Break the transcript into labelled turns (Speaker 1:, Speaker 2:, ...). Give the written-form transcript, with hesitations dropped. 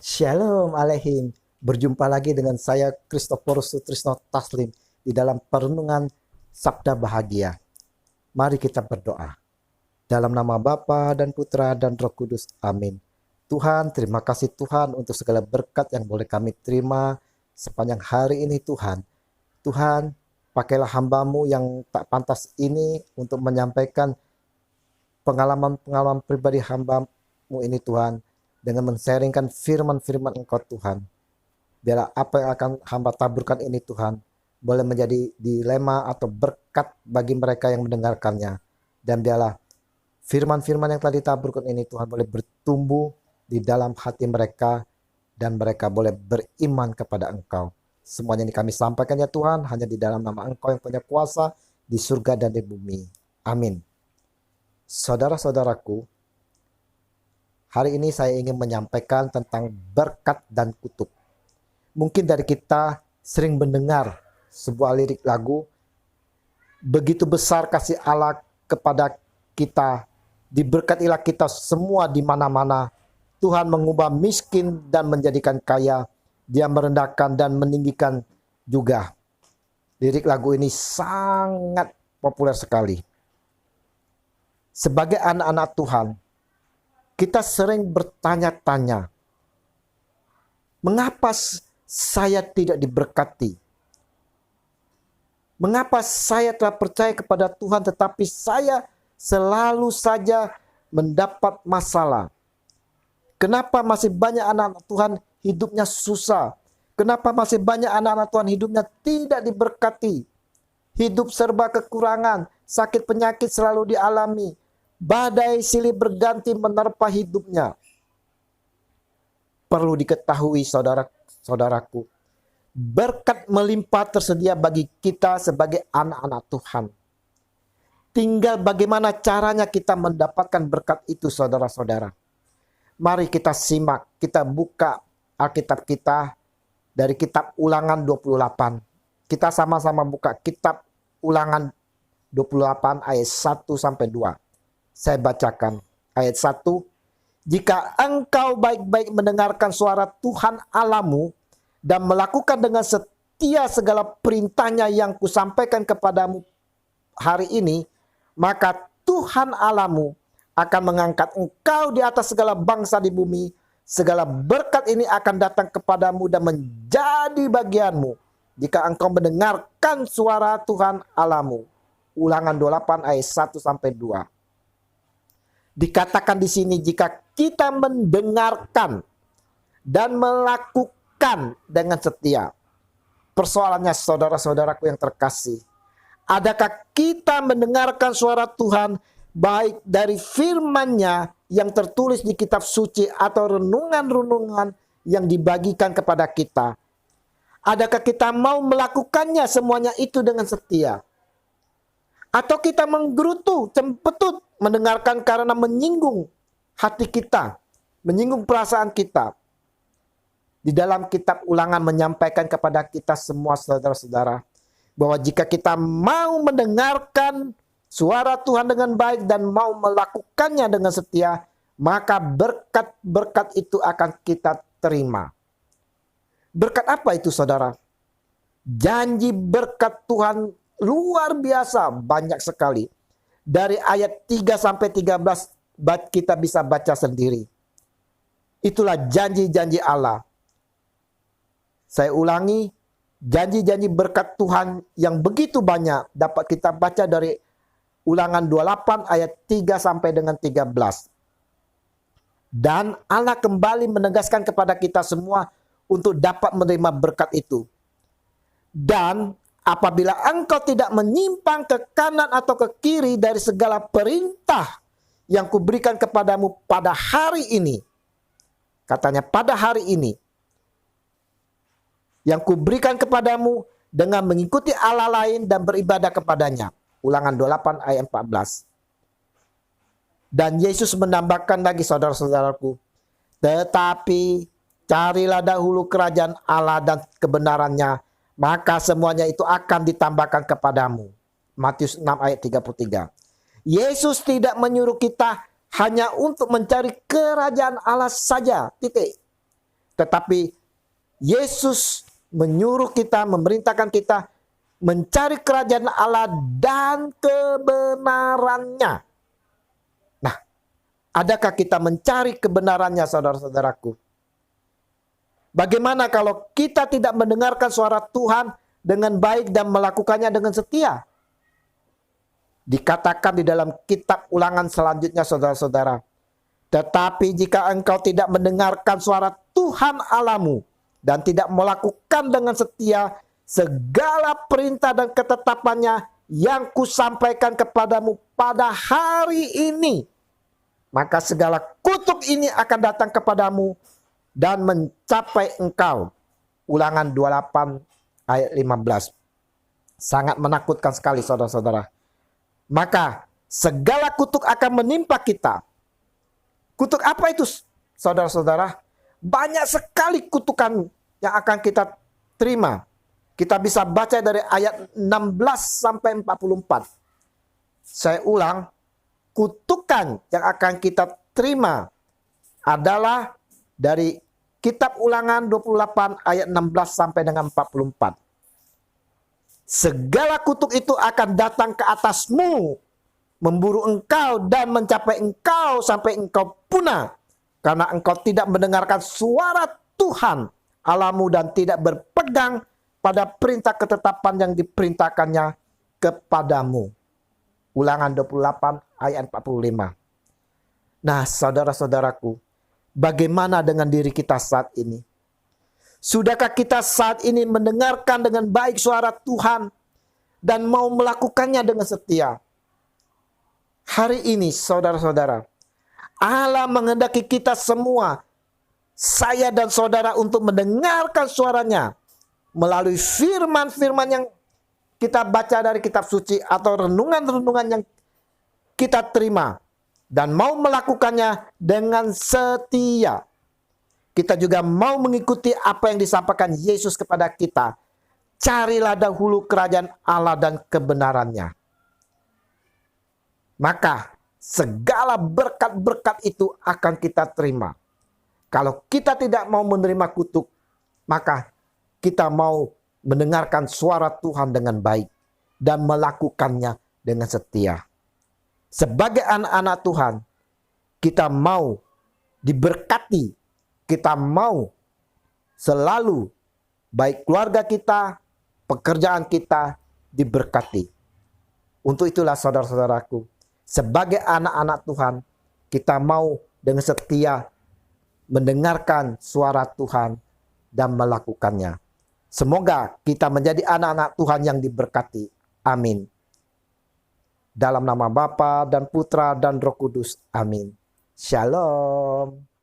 Speaker 1: Shalom Aleihim. Berjumpa lagi dengan saya Christophorus Sutrisno Taslim di dalam perenungan Sabda Bahagia. Mari kita berdoa. Dalam nama Bapa dan Putra dan Roh Kudus. Amin. Tuhan, terima kasih Tuhan untuk segala berkat yang boleh kami terima sepanjang hari ini Tuhan. Tuhan, pakailah hamba-Mu yang tak pantas ini untuk menyampaikan pengalaman-pengalaman pribadi hamba-Mu ini Tuhan, dengan men-sharingkan firman-firman Engkau Tuhan. Biarlah apa yang akan hamba taburkan ini Tuhan boleh menjadi dilema atau berkat bagi mereka yang mendengarkannya. Dan biarlah firman-firman yang telah ditaburkan ini Tuhan boleh bertumbuh di dalam hati mereka dan mereka boleh beriman kepada Engkau. Semuanya ini kami sampaikan ya Tuhan, hanya di dalam nama Engkau yang punya kuasa di surga dan di bumi. Amin. Saudara-saudaraku, hari ini saya ingin menyampaikan tentang berkat dan kutuk. Mungkin dari kita sering mendengar sebuah lirik lagu, begitu besar kasih Allah kepada kita, diberkatilah kita semua di mana-mana. Tuhan mengubah miskin dan menjadikan kaya, Dia merendahkan dan meninggikan juga. Lirik lagu ini sangat populer sekali. Sebagai anak-anak Tuhan, kita sering bertanya-tanya, mengapa saya tidak diberkati? Mengapa saya telah percaya kepada Tuhan tetapi saya selalu saja mendapat masalah? Kenapa masih banyak anak-anak Tuhan hidupnya susah? Kenapa masih banyak anak-anak Tuhan hidupnya tidak diberkati? Hidup serba kekurangan, sakit penyakit selalu dialami. Badai silih berganti menerpa hidupnya. Perlu diketahui saudara-saudaraku, berkat melimpah tersedia bagi kita sebagai anak-anak Tuhan. Tinggal bagaimana caranya kita mendapatkan berkat itu saudara-saudara. Mari kita simak, kita buka Alkitab kita dari kitab Ulangan 28. Kita sama-sama buka kitab Ulangan 28 ayat 1 sampai 2. Saya bacakan ayat 1. Jika engkau baik-baik mendengarkan suara Tuhan Allahmu dan melakukan dengan setia segala perintahnya yang kusampaikan kepadamu hari ini, maka Tuhan Allahmu akan mengangkat engkau di atas segala bangsa di bumi. Segala berkat ini akan datang kepadamu dan menjadi bagianmu jika engkau mendengarkan suara Tuhan Allahmu. Ulangan 28 ayat 1 sampai 2. Dikatakan di sini jika kita mendengarkan dan melakukan dengan setia. Persoalannya saudara-saudaraku yang terkasih, adakah kita mendengarkan suara Tuhan baik dari firman-Nya yang tertulis di kitab suci atau renungan-renungan yang dibagikan kepada kita? Adakah kita mau melakukannya semuanya itu dengan setia? Atau kita menggerutu, cempetut mendengarkan karena menyinggung hati kita, menyinggung perasaan kita? Di dalam kitab Ulangan menyampaikan kepada kita semua saudara-saudara, bahwa jika kita mau mendengarkan suara Tuhan dengan baik dan mau melakukannya dengan setia, maka berkat-berkat itu akan kita terima. Berkat apa itu saudara? Janji berkat Tuhan luar biasa, banyak sekali. Dari ayat 3 sampai 13 kita bisa baca sendiri. Itulah janji-janji Allah. Saya ulangi, janji-janji berkat Tuhan yang begitu banyak dapat kita baca dari Ulangan 28 ayat 3 sampai dengan 13. Dan Allah kembali menegaskan kepada kita semua untuk dapat menerima berkat itu. Dan apabila engkau tidak menyimpang ke kanan atau ke kiri dari segala perintah yang kuberikan kepadamu pada hari ini. Katanya pada hari ini. Yang kuberikan kepadamu dengan mengikuti Allah lain dan beribadah kepadanya. Ulangan 28 ayat 14. Dan Yesus menambahkan lagi saudara-saudaraku. Tetapi carilah dahulu kerajaan Allah dan kebenarannya, maka semuanya itu akan ditambahkan kepadamu. Matius 6 ayat 33. Yesus tidak menyuruh kita hanya untuk mencari kerajaan Allah saja. Titik. Tetapi Yesus menyuruh kita, memerintahkan kita mencari kerajaan Allah dan kebenarannya. Nah, adakah kita mencari kebenarannya, saudara-saudaraku? Bagaimana kalau kita tidak mendengarkan suara Tuhan dengan baik dan melakukannya dengan setia? Dikatakan di dalam kitab Ulangan selanjutnya, saudara-saudara, tetapi jika engkau tidak mendengarkan suara Tuhan Allahmu dan tidak melakukan dengan setia segala perintah dan ketetapannya yang kusampaikan kepadamu pada hari ini, maka segala kutuk ini akan datang kepadamu dan mencapai engkau. Ulangan 28 ayat 15. Sangat menakutkan sekali, saudara-saudara. Maka segala kutuk akan menimpa kita. Kutuk apa itu, saudara-saudara? Banyak sekali kutukan yang akan kita terima. Kita bisa baca dari ayat 16 sampai 44. Saya ulang, kutukan yang akan kita terima adalah dari kitab Ulangan 28 ayat 16 sampai dengan 44. Segala kutuk itu akan datang ke atasmu, memburu engkau dan mencapai engkau sampai engkau punah, karena engkau tidak mendengarkan suara Tuhan Allahmu dan tidak berpegang pada perintah ketetapan yang diperintahkannya kepadamu. Ulangan 28 ayat 45. Nah, saudara-saudaraku, bagaimana dengan diri kita saat ini? Sudahkah kita saat ini mendengarkan dengan baik suara Tuhan dan mau melakukannya dengan setia? Hari ini, saudara-saudara, Allah menghendaki kita semua, saya dan saudara, untuk mendengarkan suaranya melalui firman-firman yang kita baca dari kitab suci atau renungan-renungan yang kita terima dan mau melakukannya dengan setia. Kita juga mau mengikuti apa yang disampaikan Yesus kepada kita. Carilah dahulu kerajaan Allah dan kebenarannya. Maka segala berkat-berkat itu akan kita terima. Kalau kita tidak mau menerima kutuk, maka kita mau mendengarkan suara Tuhan dengan baik dan melakukannya dengan setia. Sebagai anak-anak Tuhan, kita mau diberkati. Kita mau selalu baik keluarga kita, pekerjaan kita diberkati. Untuk itulah, saudara-saudaraku, sebagai anak-anak Tuhan, kita mau dengan setia mendengarkan suara Tuhan dan melakukannya. Semoga kita menjadi anak-anak Tuhan yang diberkati. Amin. Dalam nama Bapa dan Putra dan Roh Kudus. Amin. Shalom.